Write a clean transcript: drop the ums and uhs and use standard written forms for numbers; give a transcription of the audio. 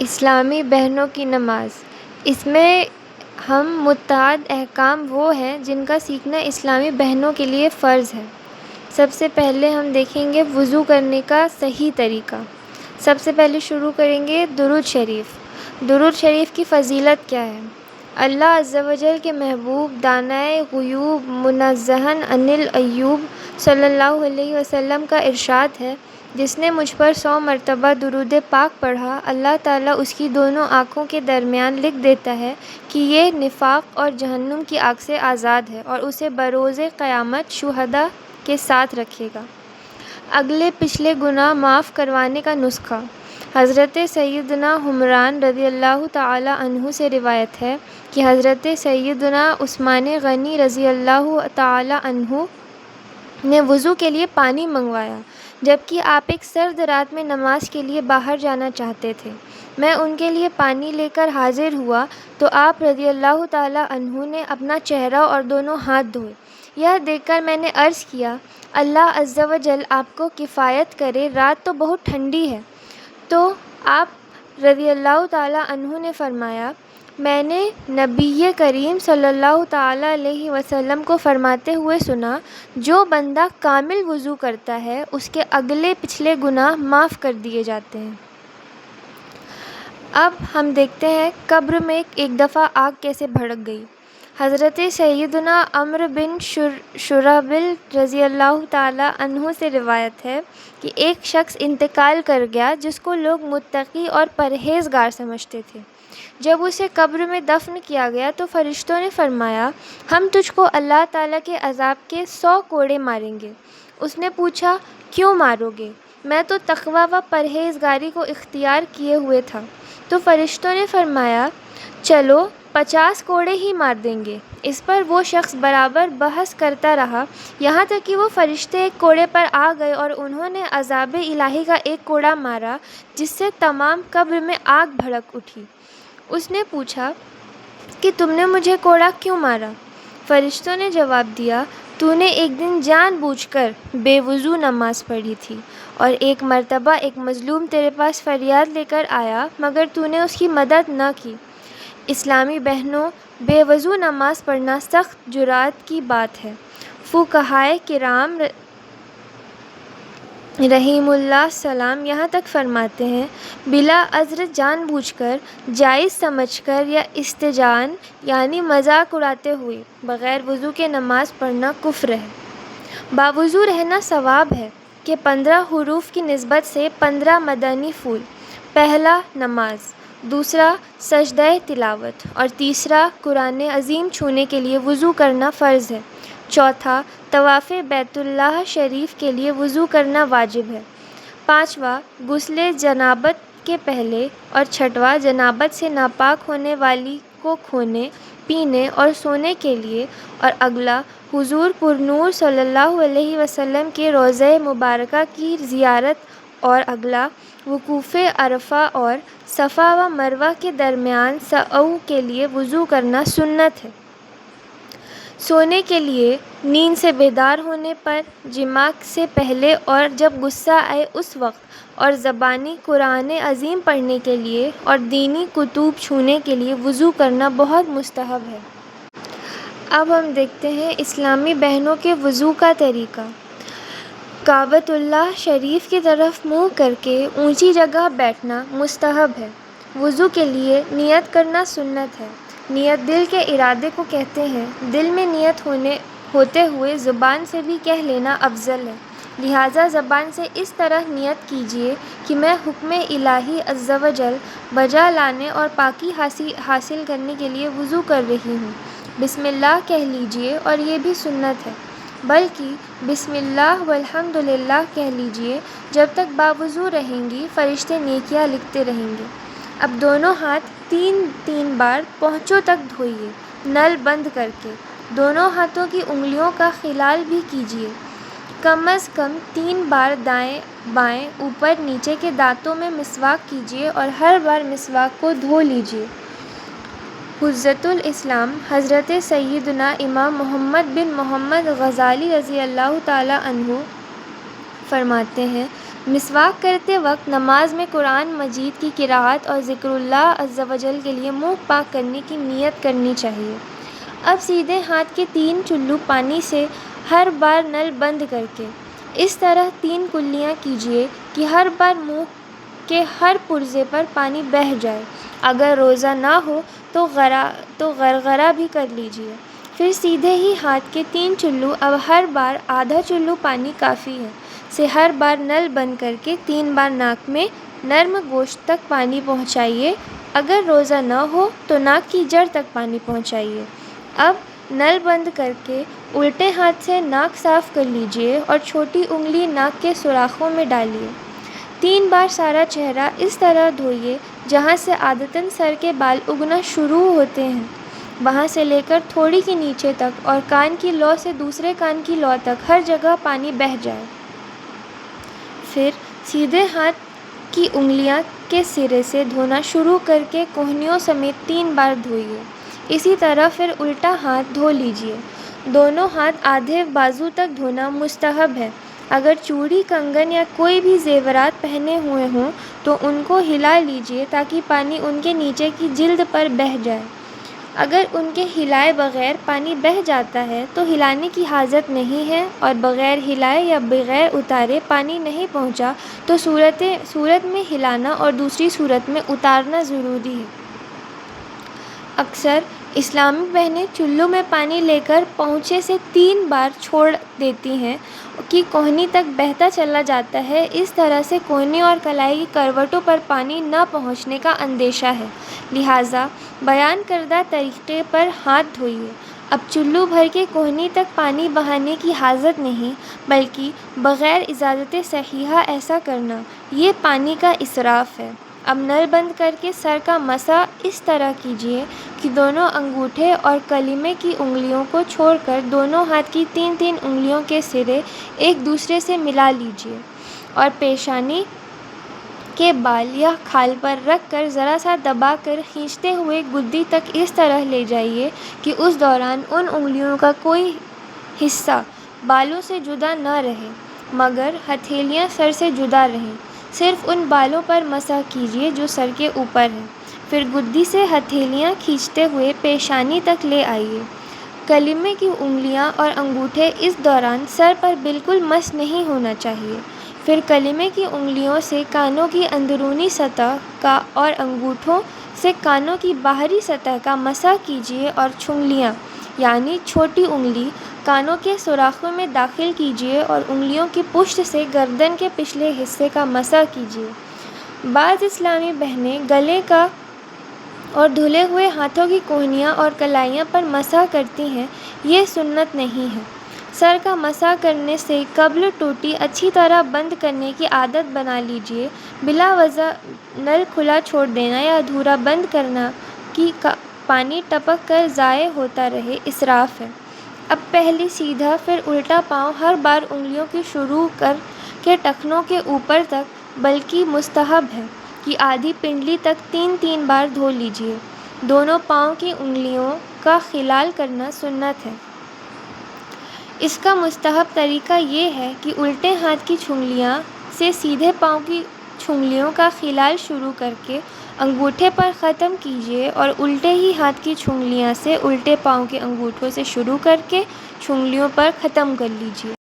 اسلامی بہنوں کی نماز۔ اس میں ہم متعدد احکام وہ ہیں جن کا سیکھنا اسلامی بہنوں کے لیے فرض ہے۔ سب سے پہلے ہم دیکھیں گے وضو کرنے کا صحیح طریقہ۔ سب سے پہلے شروع کریں گے درود شریف۔ درود شریف کی فضیلت کیا ہے؟ اللہ عز و جل کے محبوب دانائے غیوب منزہن عن العیوب صلی اللہ علیہ وسلم کا ارشاد ہے، جس نے مجھ پر 100 مرتبہ درود پاک پڑھا، اللہ تعالیٰ اس کی دونوں آنکھوں کے درمیان لکھ دیتا ہے کہ یہ نفاق اور جہنم کی آگ سے آزاد ہے، اور اسے بروز قیامت شہداء کے ساتھ رکھے گا۔ اگلے پچھلے گناہ معاف کروانے کا نسخہ۔ حضرت سیدنا عمران رضی اللہ تعالیٰ عنہ سے روایت ہے کہ حضرت سیدنا عثمان غنی رضی اللہ تعالیٰ عنہ نے وضو کے لیے پانی منگوایا، جبکہ آپ ایک سرد رات میں نماز کے لیے باہر جانا چاہتے تھے۔ میں ان کے لیے پانی لے کر حاضر ہوا تو آپ رضی اللہ تعالیٰ عنہ نے اپنا چہرہ اور دونوں ہاتھ دھوئے۔ یہ دیکھ کر میں نے عرض کیا، اللہ عز و جل آپ کو کفایت کرے، رات تو بہت ٹھنڈی ہے۔ تو آپ رضی اللہ تعالیٰ عنہ نے فرمایا، میں نے نبی کریم صلی اللہ تعالیٰ علیہ وسلم کو فرماتے ہوئے سنا، جو بندہ کامل وضو کرتا ہے اس کے اگلے پچھلے گناہ معاف کر دیے جاتے ہیں۔ اب ہم دیکھتے ہیں قبر میں ایک دفعہ آگ کیسے بھڑک گئی۔ حضرت سیدنا عمرو بن شرحبیل رضی اللہ تعالیٰ عنہ سے روایت ہے کہ ایک شخص انتقال کر گیا جس کو لوگ متقی اور پرہیزگار سمجھتے تھے۔ جب اسے قبر میں دفن کیا گیا تو فرشتوں نے فرمایا، ہم تجھ کو اللہ تعالیٰ کے عذاب کے 100 کوڑے ماریں گے۔ اس نے پوچھا، کیوں مارو گے؟ میں تو تقویٰ و پرہیزگاری کو اختیار کیے ہوئے تھا۔ تو فرشتوں نے فرمایا، چلو 50 کوڑے ہی مار دیں گے۔ اس پر وہ شخص برابر بحث کرتا رہا، یہاں تک کہ وہ فرشتے ایک کوڑے پر آ گئے اور انہوں نے عذاب الہی کا ایک کوڑا مارا، جس سے تمام قبر میں آگ بھڑک اٹھی۔ اس نے پوچھا کہ تم نے مجھے کوڑا کیوں مارا؟ فرشتوں نے جواب دیا، تو نے ایک دن جان بوجھ کر بے وضو نماز پڑھی تھی، اور ایک مرتبہ ایک مظلوم تیرے پاس فریاد لے کر آیا مگر تو نے اس کی مدد نہ کی۔ اسلامی بہنوں، بے وضو نماز پڑھنا سخت جرأت کی بات ہے۔ فقہائے کرام رحمہ اللہ سلام یہاں تک فرماتے ہیں، بلا عذر جان بوجھ کر، جائز سمجھ کر یا استہزاءً یعنی مذاق اڑاتے ہوئے بغیر وضو کے نماز پڑھنا کفر ہے۔ باوضو رہنا ثواب ہے کہ 15 حروف کی نسبت سے 15 مدنی پھول۔ پہلا نماز، دوسرا سجدہ تلاوت، اور تیسرا قرآن عظیم چھونے کے لیے وضو کرنا فرض ہے۔ چوتھا طواف بیت اللہ شریف کے لیے وضو کرنا واجب ہے۔ پانچواں غسل جنابت کے پہلے، اور چھٹواں جنابت سے ناپاک ہونے والی کو کھونے، پینے اور سونے کے لیے، اور اگلا حضور پرنور صلی اللہ علیہ وسلم کے روضہ مبارکہ کی زیارت، اور اگلا وقوف عرفہ اور صفا و مروہ کے درمیان سعی کے لیے وضو کرنا سنت ہے۔ سونے کے لیے، نیند سے بیدار ہونے پر، جماع سے پہلے اور جب غصہ آئے اس وقت، اور زبانی قرآن عظیم پڑھنے کے لیے اور دینی کتب چھونے کے لیے وضو کرنا بہت مستحب ہے۔ اب ہم دیکھتے ہیں اسلامی بہنوں کے وضو کا طریقہ۔ کعبۃ اللہ شریف کی طرف منہ کر کے اونچی جگہ بیٹھنا مستحب ہے۔ وضو کے لیے نیت کرنا سنت ہے۔ نیت دل کے ارادے کو کہتے ہیں۔ دل میں نیت ہوتے ہوئے زبان سے بھی کہہ لینا افضل ہے، لہٰذا زبان سے اس طرح نیت کیجیے کہ میں حکم الہی عز و جل بجا لانے اور پاکی حاصل کرنے کے لیے وضو کر رہی ہوں۔ بسم اللہ کہہ لیجیے، اور یہ بھی سنت ہے، بلکہ بسم اللہ والحمد للہ کہہ لیجیے۔ جب تک باوضو رہیں گی فرشتے نیکیاں لکھتے رہیں گے۔ اب دونوں ہاتھ 3 بار پونچھوں تک دھوئیے، نل بند کر کے۔ دونوں ہاتھوں کی انگلیوں کا خلال بھی کیجیے۔ کم از کم 3 بار دائیں بائیں اوپر نیچے کے دانتوں میں مسواک کیجیے، اور ہر بار مسواک کو دھو لیجیے۔ حجۃ الاسلام حضرت سیدنا امام محمد بن محمد غزالی رضی اللہ تعالیٰ عنہ فرماتے ہیں، مسواک کرتے وقت نماز میں قرآن مجید کی قراءت اور ذکر اللہ عز و جل کے لیے منہ پاک کرنے کی نیت کرنی چاہیے۔ اب سیدھے ہاتھ کے 3 چلو پانی سے ہر بار نل بند کر کے اس طرح 3 کلیاں کیجیے کہ ہر بار منہ کے ہر پرزے پر پانی بہہ جائے۔ اگر روزہ نہ ہو تو غرغرہ بھی کر لیجیے۔ پھر سیدھے ہی ہاتھ کے 3 چلو اب ہر بار آدھا چلو پانی کافی ہے سے ہر بار نل بند کر کے 3 بار ناک میں نرم گوشت تک پانی پہنچائیے۔ اگر روزہ نہ ہو تو ناک کی جڑ تک پانی پہنچائیے۔ اب نل بند کر کے الٹے ہاتھ سے ناک صاف کر لیجیے اور چھوٹی انگلی ناک کے سوراخوں میں ڈالیے۔ 3 بار سارا چہرہ اس طرح دھوئیے جہاں سے عادتاً سر کے بال اگنا شروع ہوتے ہیں وہاں سے لے کر تھوڑی کے نیچے تک، اور کان کی لو سے دوسرے کان کی لو تک ہر جگہ پانی بہہ جائے۔ پھر سیدھے ہاتھ کی انگلیاں کے سرے سے دھونا شروع کر کے کوہنیوں سمیت 3 بار دھوئیے۔ اسی طرح پھر الٹا ہاتھ دھو لیجیے۔ دونوں ہاتھ آدھے بازو تک دھونا مستحب ہے۔ اگر چوڑی، کنگن یا کوئی بھی زیورات پہنے ہوئے ہوں تو ان کو ہلا لیجیے تاکہ پانی ان کے نیچے کی جلد پر بہہ جائے۔ اگر ان کے ہلائے بغیر پانی بہہ جاتا ہے تو ہلانے کی حاجت نہیں ہے، اور بغیر ہلائے یا بغیر اتارے پانی نہیں پہنچا تو صورت میں ہلانا اور دوسری صورت میں اتارنا ضروری ہے۔ اکثر اسلامی بہنیں چلو میں پانی لے کر پونچھے سے 3 بار چھوڑ دیتی ہیں کہ کوہنی تک بہتا چلا جاتا ہے۔ اس طرح سے کوہنی اور کلائی کی کروٹوں پر پانی نہ پہنچنے کا اندیشہ ہے، لہٰذا بیان کردہ طریقے پر ہاتھ دھوئیے۔ اب چلو بھر کے کوہنی تک پانی بہانے کی حاجت نہیں، بلکہ بغیر اجازت صحیحہ ایسا کرنا یہ پانی کا اسراف ہے۔ اب نل بند کر کے سر کا مسح اس طرح کیجیے کہ دونوں انگوٹھے اور کلیمے کی انگلیوں کو چھوڑ کر دونوں ہاتھ کی 3 انگلیوں کے سرے ایک دوسرے سے ملا لیجیے، اور پیشانی کے بال یا کھال پر رکھ کر ذرا سا دبا کر کھینچتے ہوئے گدی تک اس طرح لے جائیے کہ اس دوران ان انگلیوں کا کوئی حصہ بالوں سے جدا نہ رہے مگر ہتھیلیاں سر سے جدا رہیں۔ صرف ان بالوں پر مسح کیجیے جو سر کے اوپر ہیں۔ پھر گدی سے ہتھیلیاں کھینچتے ہوئے پیشانی تک لے آئیے۔ کلیمے کی انگلیاں اور انگوٹھے اس دوران سر پر بالکل مس نہیں ہونا چاہیے۔ پھر کلیمے کی انگلیوں سے کانوں کی اندرونی سطح کا اور انگوٹھوں سے کانوں کی باہری سطح کا مسح کیجیے، اور چھنگلیاں یعنی چھوٹی انگلی کانوں کے سوراخوں میں داخل کیجیے اور انگلیوں کی پشت سے گردن کے پچھلے حصے کا مسح کیجیے۔ بعض اسلامی بہنیں گلے کا اور دھلے ہوئے ہاتھوں کی کوہنیاں اور کلائیاں پر مسح کرتی ہیں، یہ سنت نہیں ہے۔ سر کا مسح کرنے سے قبل ٹوٹی اچھی طرح بند کرنے کی عادت بنا لیجیے۔ بلا وجہ نل کھلا چھوڑ دینا یا ادھورا بند کرنا کہ پانی ٹپک کر ضائع ہوتا رہے اسراف ہے۔ اب پہلے سیدھا پھر الٹا پاؤں ہر بار انگلیوں کی شروع کر کے ٹخنوں کے اوپر تک، بلکہ مستحب ہے کہ آدھی پنڈلی تک 3 بار دھو لیجیے۔ دونوں پاؤں کی انگلیوں کا خلال کرنا سنت ہے۔ اس کا مستحب طریقہ یہ ہے کہ الٹے ہاتھ کی چھنگلیاں سے سیدھے پاؤں کی چھنگلیوں کا خلال شروع کر کے انگوٹھے پر ختم کیجیے، اور الٹے ہی ہاتھ کی چھنگلیاں سے الٹے پاؤں کے انگوٹھوں سے شروع کر کے چھنگلیوں پر ختم کر لیجیے۔